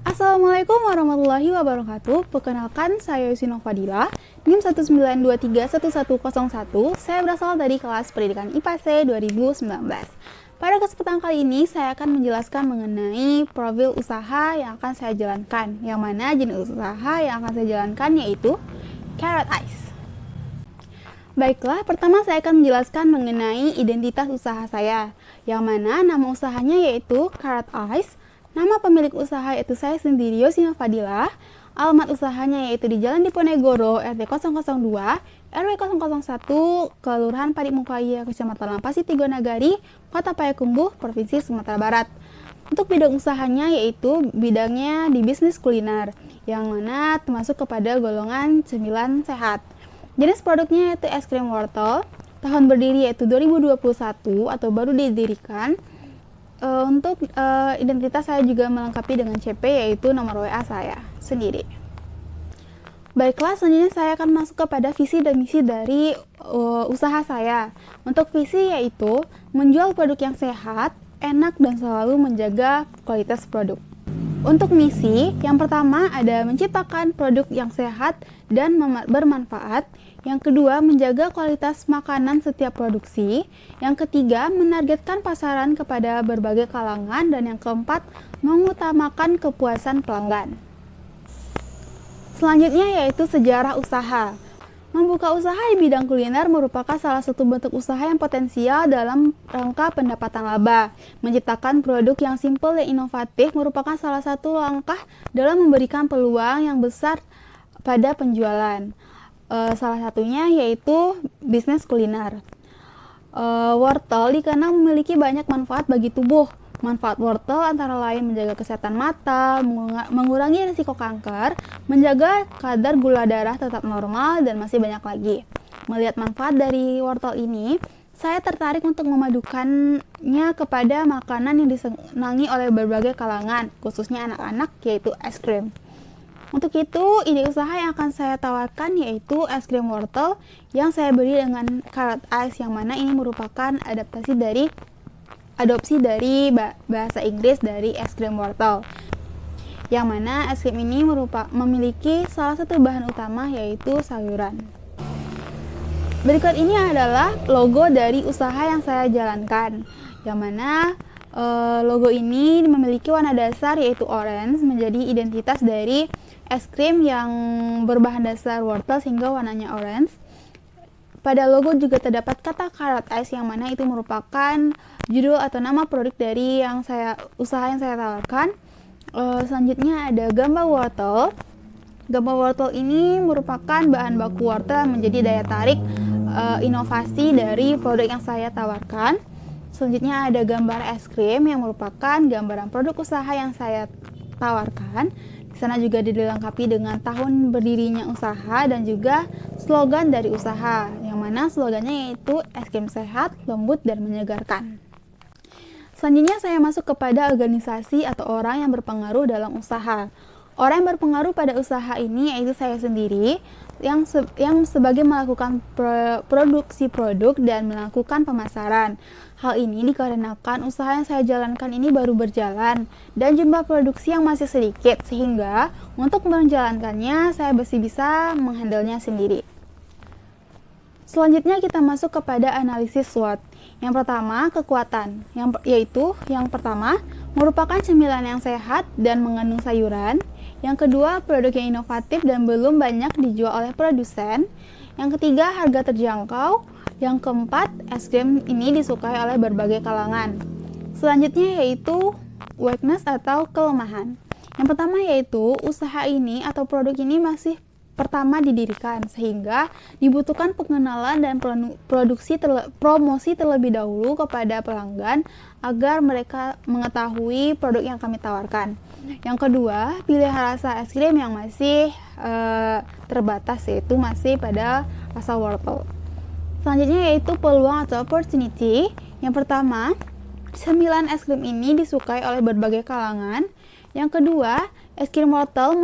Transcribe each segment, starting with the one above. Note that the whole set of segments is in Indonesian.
Assalamualaikum warahmatullahi wabarakatuh. Perkenalkan, saya Yusino Fadila, NIM 192311101. Saya berasal dari kelas Pendidikan IPA-C 2019. Pada kesempatan kali ini, saya akan menjelaskan mengenai profil usaha yang akan saya jalankan. Yang mana jenis usaha yang akan saya jalankan yaitu Carrot Ice. Baiklah, pertama saya akan menjelaskan mengenai identitas usaha saya. Yang mana nama usahanya yaitu Carrot Ice. Nama pemilik usaha yaitu saya sendiri, Yosina Fadila. Alamat usahanya yaitu di Jalan Diponegoro, RT 002, RW 001, Kelurahan Padikmukaya, Kecamatan Lampasi, Tigonagari, Kota Payakumbuh, Provinsi Sumatera Barat. Untuk bidang usahanya yaitu bidangnya di bisnis kuliner, yang mana termasuk kepada golongan cemilan sehat. Jenis produknya yaitu es krim wortel. Tahun berdiri yaitu 2021 atau baru didirikan. Untuk identitas saya juga melengkapi dengan CP yaitu nomor WA saya sendiri. Baiklah, selanjutnya saya akan masuk kepada visi dan misi dari usaha saya. Untuk visi yaitu menjual produk yang sehat, enak, dan selalu menjaga kualitas produk. Untuk misi, yang pertama ada menciptakan produk yang sehat dan bermanfaat. Yang kedua, menjaga kualitas makanan setiap produksi. Yang ketiga, menargetkan pasaran kepada berbagai kalangan. Dan yang keempat, mengutamakan kepuasan pelanggan. Selanjutnya yaitu sejarah usaha. Membuka usaha di bidang kuliner merupakan salah satu bentuk usaha yang potensial dalam rangka pendapatan laba. Menciptakan produk yang simpel dan inovatif merupakan salah satu langkah dalam memberikan peluang yang besar pada penjualan. Salah satunya yaitu bisnis kuliner. Wortel dikenal memiliki banyak manfaat bagi tubuh. Manfaat wortel antara lain menjaga kesehatan mata, mengurangi risiko kanker, menjaga kadar gula darah tetap normal, dan masih banyak lagi. Melihat manfaat dari wortel ini, saya tertarik untuk memadukannya kepada makanan yang disenangi oleh berbagai kalangan, khususnya anak-anak, yaitu es krim. Untuk itu, ide usaha yang akan saya tawarkan yaitu es krim wortel yang saya beri dengan Carrot Ice, yang mana ini merupakan adopsi dari bahasa Inggris dari es krim wortel. Yang mana es krim ini memiliki salah satu bahan utama yaitu sayuran. Berikut ini adalah logo dari usaha yang saya jalankan. Yang mana logo ini memiliki warna dasar yaitu orange, menjadi identitas dari es krim yang berbahan dasar wortel sehingga warnanya orange. Pada logo juga terdapat kata Carrot Ice, yang mana itu merupakan judul atau nama produk dari usaha yang saya tawarkan. Selanjutnya ada gambar wortel. Gambar wortel ini merupakan bahan baku wortel yang menjadi daya tarik inovasi dari produk yang saya tawarkan. Selanjutnya ada gambar es krim yang merupakan gambaran produk usaha yang saya tawarkan. Di sana juga dilengkapi dengan tahun berdirinya usaha dan juga slogan dari usaha, yang mana slogannya yaitu es krim sehat, lembut, dan menyegarkan. Selanjutnya saya masuk kepada organisasi atau orang yang berpengaruh dalam usaha. Orang yang berpengaruh pada usaha ini yaitu saya sendiri, yang sebagai melakukan produksi produk dan melakukan pemasaran. Hal ini dikarenakan usaha yang saya jalankan ini baru berjalan dan jumlah produksi yang masih sedikit, sehingga untuk menjalankannya saya masih bisa menghandlenya sendiri. Selanjutnya kita masuk kepada analisis SWOT. Yang pertama, kekuatan, yang pertama merupakan cemilan yang sehat dan mengandung sayuran. Yang kedua, produk yang inovatif dan belum banyak dijual oleh produsen. Yang ketiga, harga terjangkau. Yang keempat, es krim ini disukai oleh berbagai kalangan. Selanjutnya yaitu weakness atau kelemahan. Yang pertama yaitu usaha ini atau produk ini masih pertama didirikan, sehingga dibutuhkan pengenalan dan promosi terlebih dahulu kepada pelanggan agar mereka mengetahui produk yang kami tawarkan. Yang kedua, pilihan rasa es krim yang masih terbatas, yaitu masih pada rasa wortel. Selanjutnya yaitu peluang atau opportunity. Yang pertama, cemilan es krim ini disukai oleh berbagai kalangan. Yang kedua, es krim wortel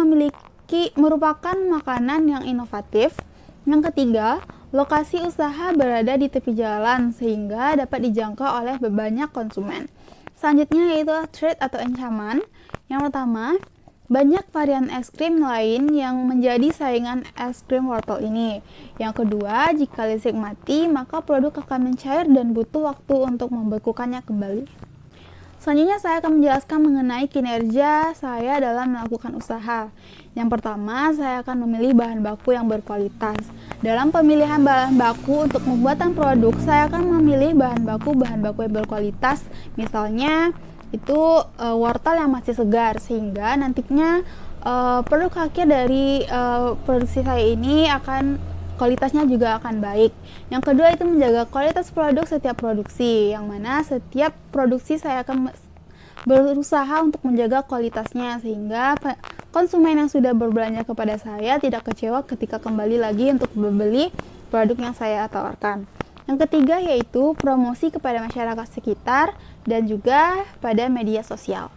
merupakan makanan yang inovatif. Yang ketiga, lokasi usaha berada di tepi jalan sehingga dapat dijangkau oleh banyak konsumen. Selanjutnya yaitu threat atau ancaman. Yang pertama, Banyak varian es krim lain yang menjadi saingan es krim wortel ini. Yang kedua, jika listrik mati, maka produk akan mencair dan butuh waktu untuk membekukannya kembali. Selanjutnya saya akan menjelaskan mengenai kinerja saya dalam melakukan usaha. Yang pertama, saya akan memilih bahan baku yang berkualitas. Dalam pemilihan bahan baku untuk pembuatan produk, saya akan memilih bahan baku yang berkualitas. Misalnya, itu wortel yang masih segar, sehingga nantinya produk akhir dari produksi saya ini akan kualitasnya juga akan baik. Yang kedua itu menjaga kualitas produk setiap produksi, yang mana setiap produksi saya akan berusaha untuk menjaga kualitasnya sehingga konsumen yang sudah berbelanja kepada saya tidak kecewa ketika kembali lagi untuk membeli produk yang saya tawarkan. Yang ketiga yaitu promosi kepada masyarakat sekitar dan juga pada media sosial.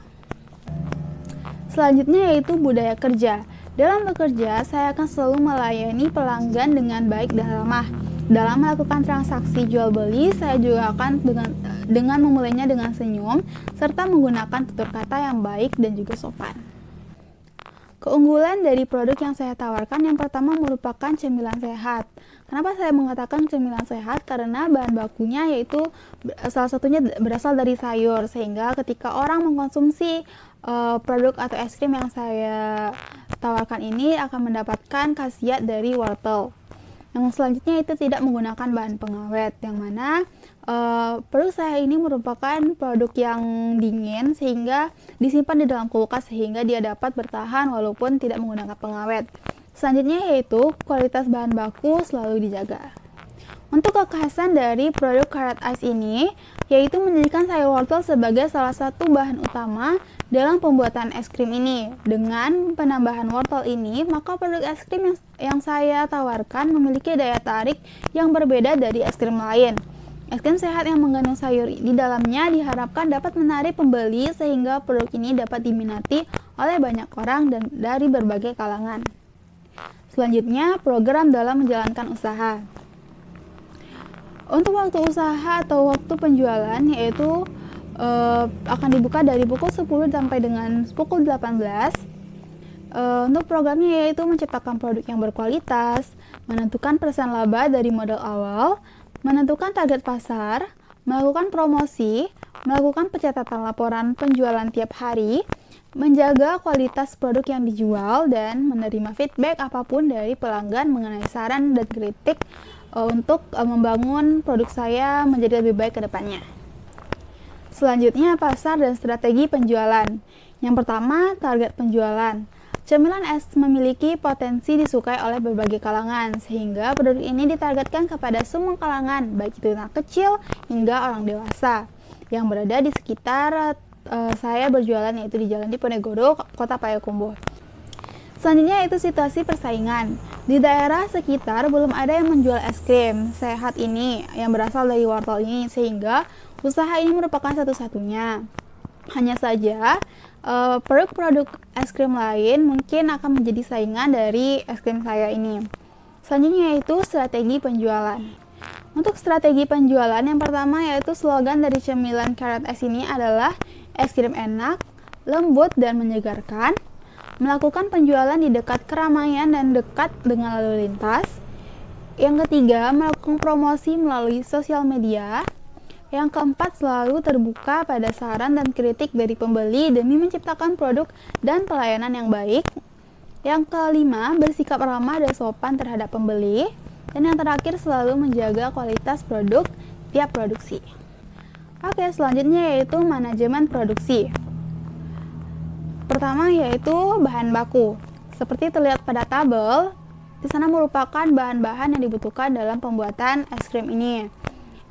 Selanjutnya yaitu budaya kerja. Dalam bekerja, saya akan selalu melayani pelanggan dengan baik dan ramah. Dalam melakukan transaksi jual beli, saya juga akan dengan memulainya dengan senyum serta menggunakan tutur kata yang baik dan juga sopan. Keunggulan dari produk yang saya tawarkan yang pertama merupakan cemilan sehat. Kenapa saya mengatakan cemilan sehat? Karena bahan bakunya yaitu salah satunya berasal dari sayur, sehingga ketika orang mengkonsumsi produk atau es krim yang saya tawarkan ini akan mendapatkan khasiat dari wortel. Yang selanjutnya itu tidak menggunakan bahan pengawet, yang mana produk saya ini merupakan produk yang dingin sehingga disimpan di dalam kulkas sehingga dia dapat bertahan walaupun tidak menggunakan pengawet. Selanjutnya yaitu kualitas bahan baku selalu dijaga. Untuk kekhasan dari produk Carrot Ice ini yaitu menjadikan sayur wortel sebagai salah satu bahan utama dalam pembuatan es krim ini. Dengan penambahan wortel ini, maka produk es krim yang saya tawarkan memiliki daya tarik yang berbeda dari es krim lain. Es krim sehat yang mengandung sayur di dalamnya diharapkan dapat menarik pembeli sehingga produk ini dapat diminati oleh banyak orang dan dari berbagai kalangan. Selanjutnya, program dalam menjalankan usaha. Untuk waktu usaha atau waktu penjualan yaitu akan dibuka dari pukul 10 sampai dengan pukul 18. Untuk programnya yaitu menciptakan produk yang berkualitas, menentukan persen laba dari modal awal, menentukan target pasar, melakukan promosi, melakukan pencatatan laporan penjualan tiap hari, menjaga kualitas produk yang dijual, dan menerima feedback apapun dari pelanggan mengenai saran dan kritik untuk membangun produk saya menjadi lebih baik ke depannya. Selanjutnya, pasar dan strategi penjualan. Yang pertama, target penjualan. Cemilan es memiliki potensi disukai oleh berbagai kalangan, sehingga produk ini ditargetkan kepada semua kalangan, baik itu anak kecil hingga orang dewasa, yang berada di sekitar saya berjualan yaitu di Jalan Diponegoro, Kota Payakumbuh. Selanjutnya yaitu situasi persaingan. Di daerah sekitar belum ada yang menjual es krim sehat ini yang berasal dari wortel ini, sehingga usaha ini merupakan satu-satunya. Hanya saja produk-produk es krim lain mungkin akan menjadi saingan dari es krim saya ini. Selanjutnya yaitu strategi penjualan. Untuk strategi penjualan yang pertama yaitu slogan dari cemilan Carrot Ice ini adalah es krim enak, lembut dan menyegarkan. Melakukan penjualan di dekat keramaian dan dekat dengan lalu lintas. Yang ketiga, melakukan promosi melalui sosial media. Yang keempat, selalu terbuka pada saran dan kritik dari pembeli demi menciptakan produk dan pelayanan yang baik. Yang kelima, bersikap ramah dan sopan terhadap pembeli. Dan yang terakhir, selalu menjaga kualitas produk tiap produksi. Oke, selanjutnya yaitu manajemen produksi. Pertama yaitu bahan baku. Seperti terlihat pada tabel, di sana merupakan bahan-bahan yang dibutuhkan dalam pembuatan es krim ini.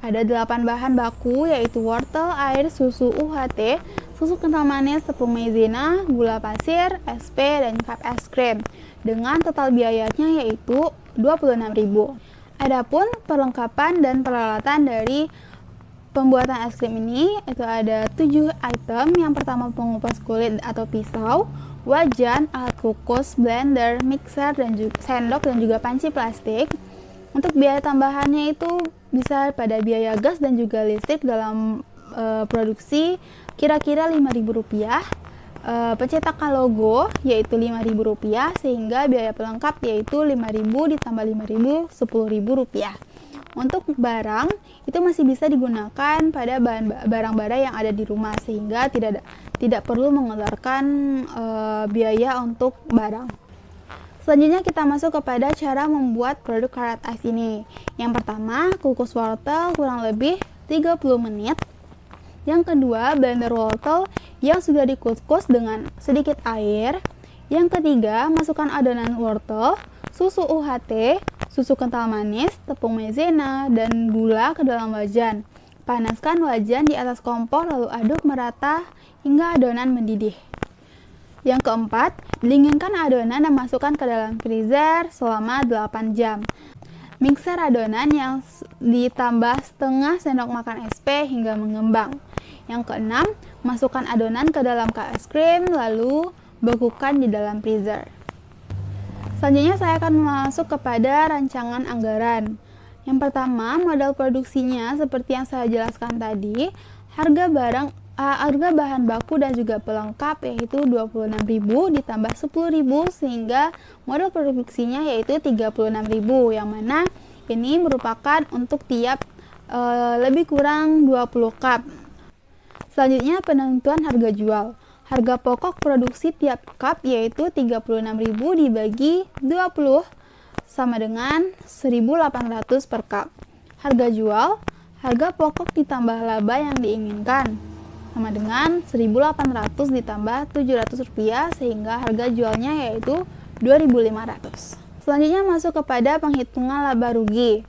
Ada 8 bahan baku yaitu wortel, air, susu UHT, susu kental manis, tepung maizena, gula pasir, SP, dan cup es krim. Dengan total biayanya yaitu 26.000. Adapun perlengkapan dan peralatan dari pembuatan es krim ini itu ada 7 item. Yang pertama pengupas kulit atau pisau, wajan, alat kukus, blender, mixer, dan juga sendok dan juga panci plastik. Untuk biaya tambahannya itu bisa pada biaya gas dan juga listrik dalam produksi kira-kira Rp5.000. Pencetakan logo yaitu Rp5.000 sehingga biaya pelengkap yaitu Rp5.000 ditambah Rp5.000 Rp10.000. Untuk barang itu masih bisa digunakan pada barang-barang yang ada di rumah sehingga tidak perlu mengeluarkan biaya untuk barang. Selanjutnya kita masuk kepada cara membuat produk carrot ice ini. Yang pertama, kukus wortel kurang lebih 30 menit. Yang kedua, blender wortel yang sudah dikukus dengan sedikit air. Yang ketiga, masukkan adonan wortel, susu UHT, susu kental manis, tepung maizena, dan gula ke dalam wajan. Panaskan wajan di atas kompor lalu aduk merata hingga adonan mendidih. Yang keempat, dinginkan adonan dan masukkan ke dalam freezer selama 8 jam. Mixer adonan yang ditambah setengah sendok makan SP hingga mengembang. Yang keenam, masukkan adonan ke dalam cup es krim lalu bekukan di dalam freezer. Selanjutnya saya akan masuk kepada rancangan anggaran. Yang pertama, modal produksinya seperti yang saya jelaskan tadi, harga bahan baku dan juga pelengkap yaitu Rp26.000 ditambah Rp10.000 sehingga modal produksinya yaitu Rp36.000, yang mana ini merupakan untuk tiap lebih kurang 20 cup. Selanjutnya penentuan harga jual. Harga pokok produksi tiap cup yaitu Rp36.000 dibagi 20 sama dengan Rp1.800 per cup. Harga jual, harga pokok ditambah laba yang diinginkan sama dengan Rp1.800 ditambah Rp700 sehingga harga jualnya yaitu Rp2.500. Selanjutnya masuk kepada penghitungan laba rugi.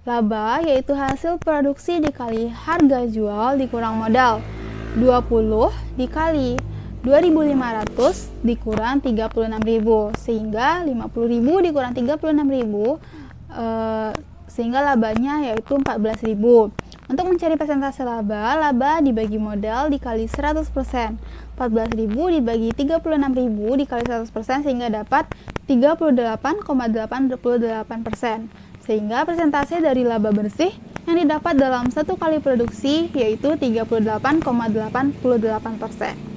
Laba yaitu hasil produksi dikali harga jual dikurang modal. 20 dikali Rp2.500 dikurang Rp36.000 sehingga Rp50.000 dikurang Rp36.000 sehingga labanya yaitu Rp14.000. Untuk mencari persentase laba dibagi modal dikali 100%. Rp14.000 dibagi Rp36.000 dikali 100% sehingga dapat 38,88%. Sehingga persentase dari laba bersih yang didapat dalam satu kali produksi yaitu 38,88%.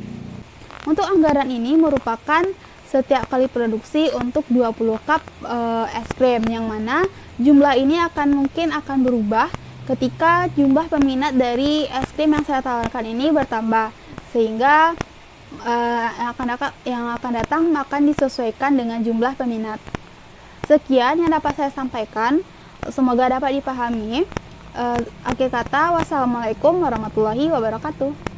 Untuk anggaran ini merupakan setiap kali produksi untuk 20 cup es krim, yang mana jumlah ini mungkin akan berubah ketika jumlah peminat dari es krim yang saya tawarkan ini bertambah, sehingga yang akan datang akan disesuaikan dengan jumlah peminat. Sekian yang dapat saya sampaikan, semoga dapat dipahami. Akhir kata, wassalamualaikum warahmatullahi wabarakatuh.